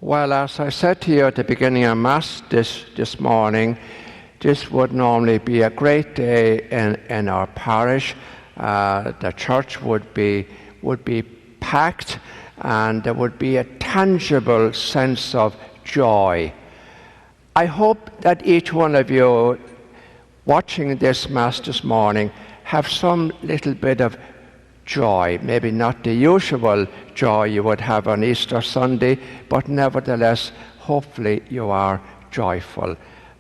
Well, as I said to you at the beginning of Mass this morning, this would normally be a great day in our parish. The church would be packed, and there would be a tangible sense of joy. I hope that each one of you watching this Mass this morning have some little bit of joy, maybe not the usual joy you would have on Easter Sunday, but nevertheless, hopefully you are joyful.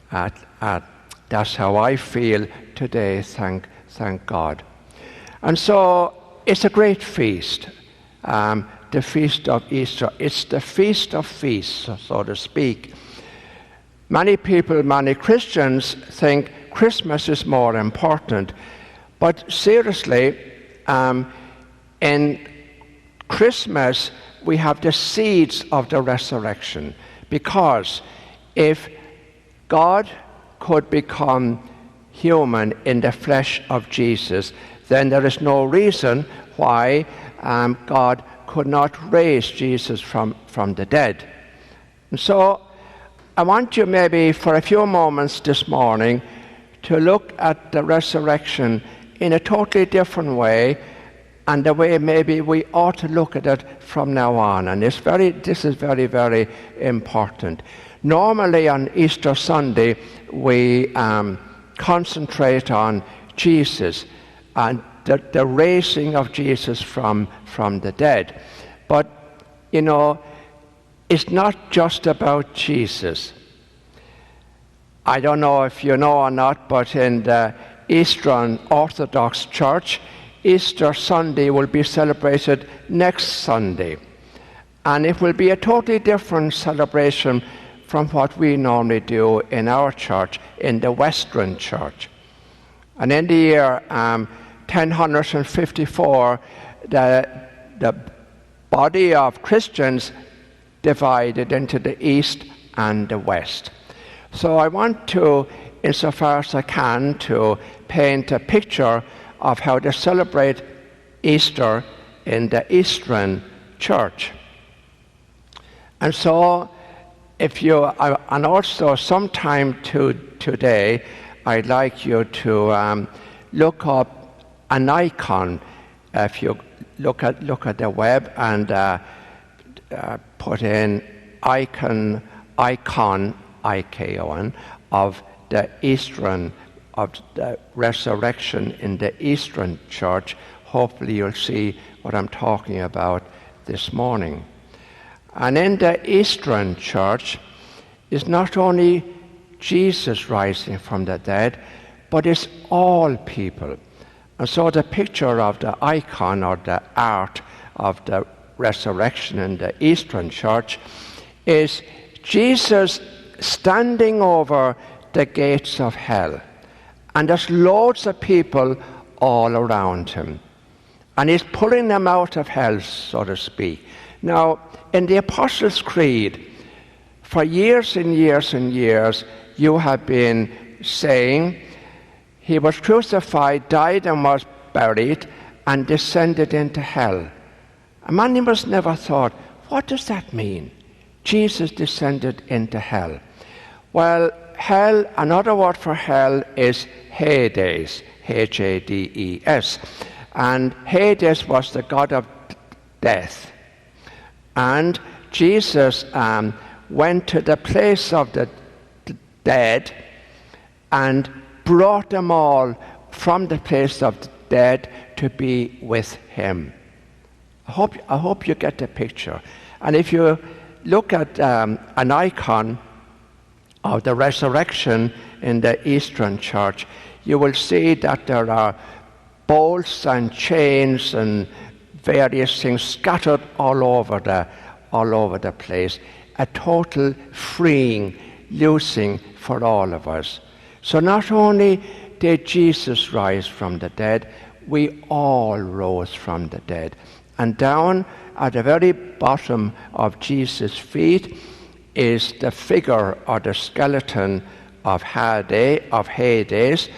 That's how I feel today, thank God. And so it's a great feast, the feast of Easter. It's the feast of feasts, so to speak. Many people, many Christians think Christmas is more important, but seriously, in Christmas, we have the seeds of the resurrection, because if God could become human in the flesh of Jesus, then there is no reason why God could not raise Jesus from the dead. And so I want you maybe for a few moments this morning to look at the resurrection in a totally different way, and the way maybe we ought to look at it from now on. And this is very, very important. Normally on Easter Sunday, we concentrate on Jesus and the raising of Jesus from the dead. But, you know, it's not just about Jesus. I don't know if you know or not, but in the Eastern Orthodox Church, Easter Sunday will be celebrated next Sunday. And it will be a totally different celebration from what we normally do in our church, in the Western Church. And in the year 1054, the body of Christians divided into the East and the West. So I want to, insofar as I can, to paint a picture of how they celebrate Easter in the Eastern Church. And so, and also sometime today, I'd like you to look up an icon. If you look at the web and put in icon, I-K-O-N, of the Eastern, of the resurrection in the Eastern Church, hopefully you'll see what I'm talking about this morning. And in the Eastern Church is not only Jesus rising from the dead, but it's all people. And so the picture of the icon or the art of the resurrection in the Eastern Church is Jesus standing over the gates of hell. And there's loads of people all around him. And he's pulling them out of hell, so to speak. Now, in the Apostles' Creed, for years and years and years, you have been saying, he was crucified, died and was buried, and descended into hell. And many of us never thought, what does that mean? Jesus descended into hell. Well, hell, another word for hell is Hades, H-A-D-E-S. And Hades was the god of death. And Jesus went to the place of the dead and brought them all from the place of the dead to be with him. I hope you get the picture. And if you look at an icon of the resurrection in the Eastern Church, you will see that there are bolts and chains and various things scattered all over the place. A total freeing, loosing for all of us. So not only did Jesus rise from the dead, we all rose from the dead. And down at the very bottom of Jesus' feet is the figure or the skeleton of Hades.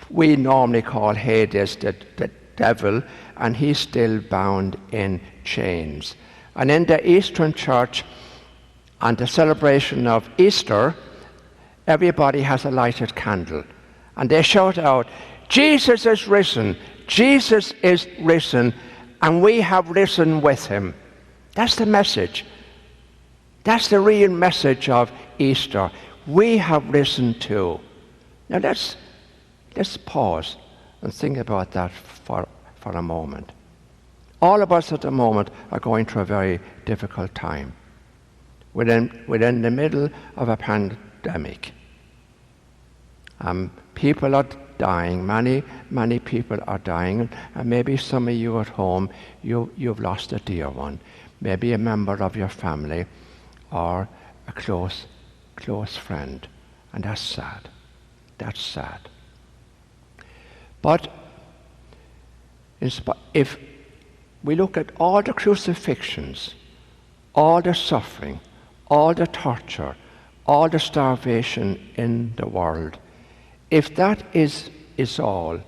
We normally call Hades the devil, and he's still bound in chains. And in the Eastern Church, on the celebration of Easter, everybody has a lighted candle. And they shout out, Jesus is risen, Jesus is risen, and we have risen with him. That's the message. That's the real message of Easter. We have risen too. Now let's pause and think about that for a moment. All of us at the moment are going through a very difficult time. We're in the middle of a pandemic. People are dying. Many people are dying. And maybe some of you at home, you've lost a dear one. Maybe a member of your family or a close friend. And that's sad. That's sad. But if we look at all the crucifixions, all the suffering, all the torture, all the starvation in the world, if that is all,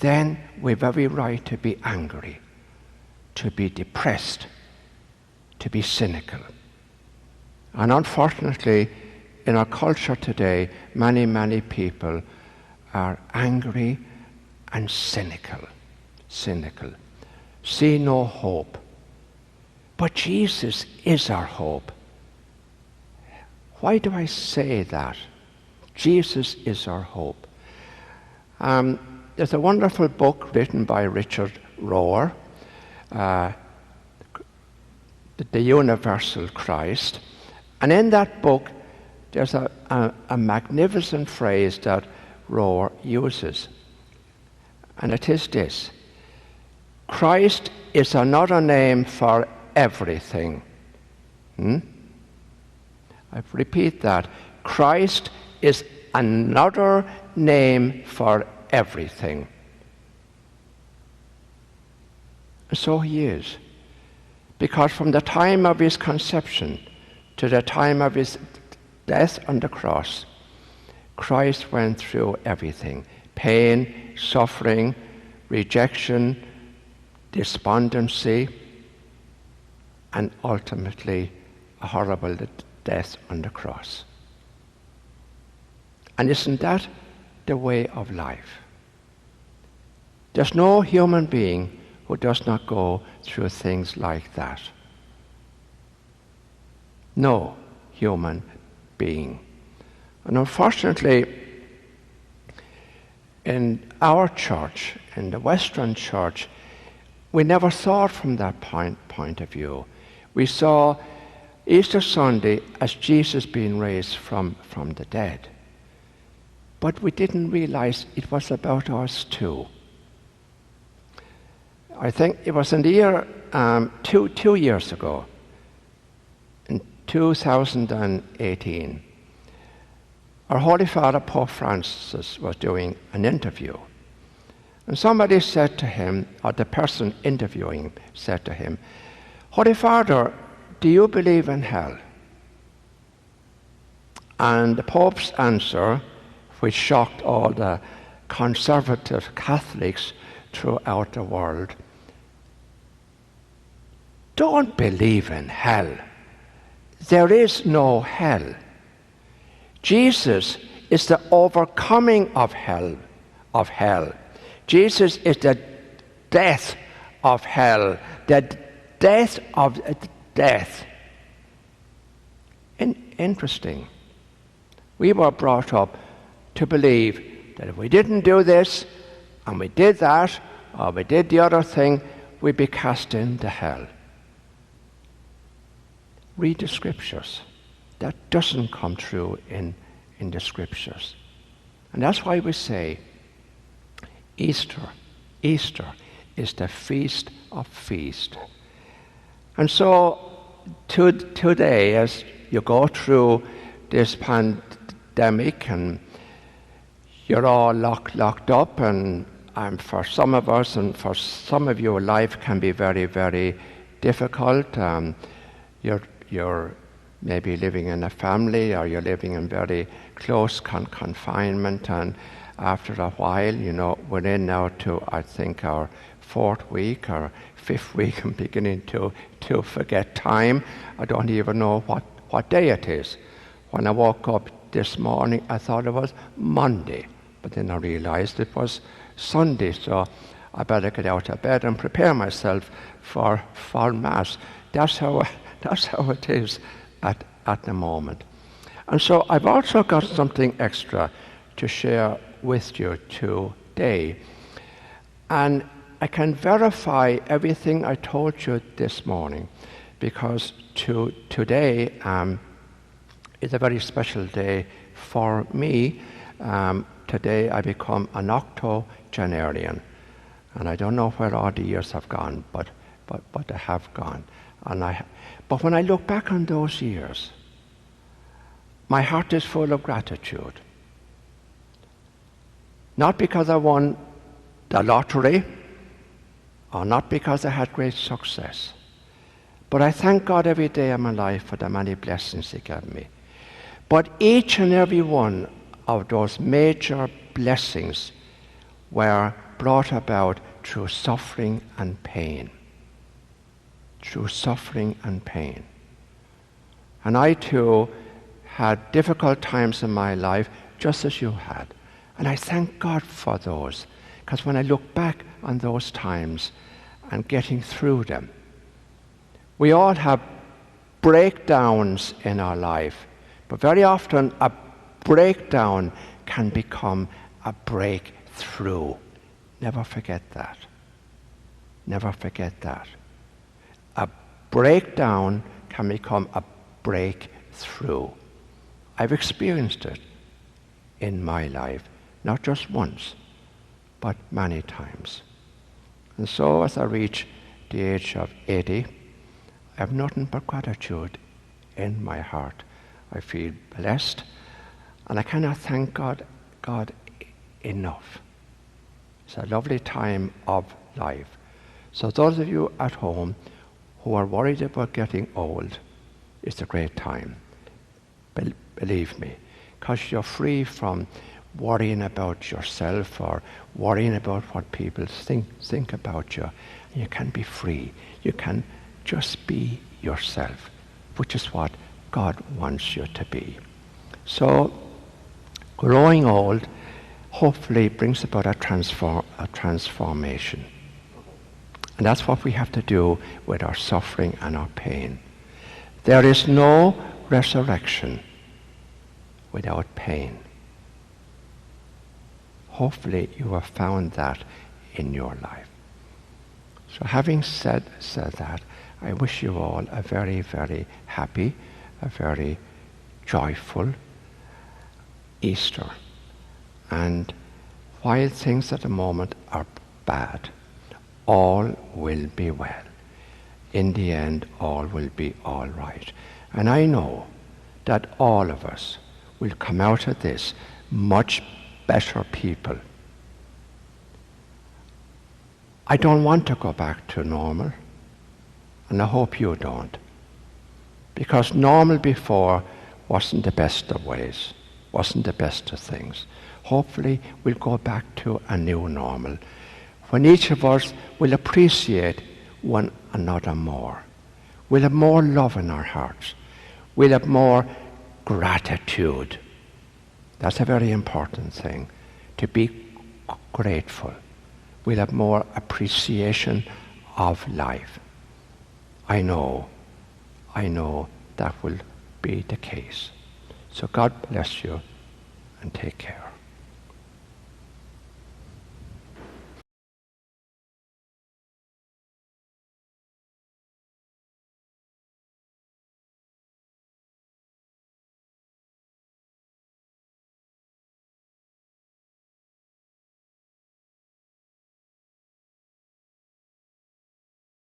then we've every right to be angry, to be depressed, to be cynical. And unfortunately, in our culture today, many people are angry and cynical. See no hope. But Jesus is our hope. Why do I say that? Jesus is our hope. There's a wonderful book written by Richard Rohr, The Universal Christ. And in that book, there's a magnificent phrase that Rohr uses. And it is this: Christ is another name for everything. I repeat that. Christ is another name for everything. So he is. Because from the time of his conception to the time of his death on the cross, Christ went through everything: pain, suffering, rejection, despondency, and ultimately a horrible death on the cross. And isn't that the way of life? There's no human being who does not go through things like that. No human being. And unfortunately, in our church, in the Western church, we never saw it from that point of view. We saw Easter Sunday as Jesus being raised from the dead. But we didn't realize it was about us too. I think it was in the year 2 years ago, in 2018, our Holy Father, Pope Francis, was doing an interview. And somebody said to him, or the person interviewing said to him, Holy Father, do you believe in hell? And the Pope's answer, which shocked all the conservative Catholics throughout the world: don't believe in hell. There is no hell. Jesus is the overcoming of hell. Jesus is the death of hell, the death of death. Interesting. We were brought up to believe that if we didn't do this, and we did that, or we did the other thing, we'd be cast into hell. Read the scriptures. That doesn't come true in the scriptures. And that's why we say Easter is the feast of feasts. And so today, as you go through this pandemic and you're all locked up, and for some of us and for some of you, life can be very, very difficult. You're maybe living in a family, or you're living in very close confinement, and after a while, we're in now to, I think, our 4th week or 5th week, and beginning to forget time. I don't even know what day it is. When I woke up this morning, I thought it was Monday, but then I realized it was Sunday, so I better get out of bed and prepare myself for Mass. That's how it is at the moment. And so I've also got something extra to share with you today. And I can verify everything I told you this morning, because today is a very special day for me. Today I become an octogenarian. And I don't know where all the years have gone, but they have gone. But when I look back on those years, my heart is full of gratitude. Not because I won the lottery, or not because I had great success, but I thank God every day of my life for the many blessings He gave me. But each and every one of those major blessings were brought about through suffering and pain. Through suffering and pain. And I too had difficult times in my life, just as you had. And I thank God for those, because when I look back on those times and getting through them, we all have breakdowns in our life, but very often a breakdown can become a breakthrough. Never forget that. Never forget that. A breakdown can become a breakthrough. I've experienced it in my life, not just once, but many times. And so as I reach the age of 80, I have nothing but gratitude in my heart. I feel blessed, and I cannot thank God enough. It's a lovely time of life. So those of you at home who are worried about getting old, it's a great time. Believe me, because you're free from worrying about yourself or worrying about what people think about you. You can be free. You can just be yourself, which is what God wants you to be. So growing old hopefully brings about a transformation. And that's what we have to do with our suffering and our pain. There is no resurrection without pain. Hopefully you have found that in your life. So having said that, I wish you all a very, very happy, a very joyful Easter. And while things at the moment are bad, all will be well. In the end, all will be all right. And I know that all of us will come out of this much better people. I don't want to go back to normal, and I hope you don't. Because normal before wasn't the best of ways, wasn't the best of things. Hopefully we'll go back to a new normal, when each of us will appreciate one another more. We'll have more love in our hearts. We'll have more gratitude. That's a very important thing, to be grateful. We'll have more appreciation of life. I know that will be the case. So God bless you and take care.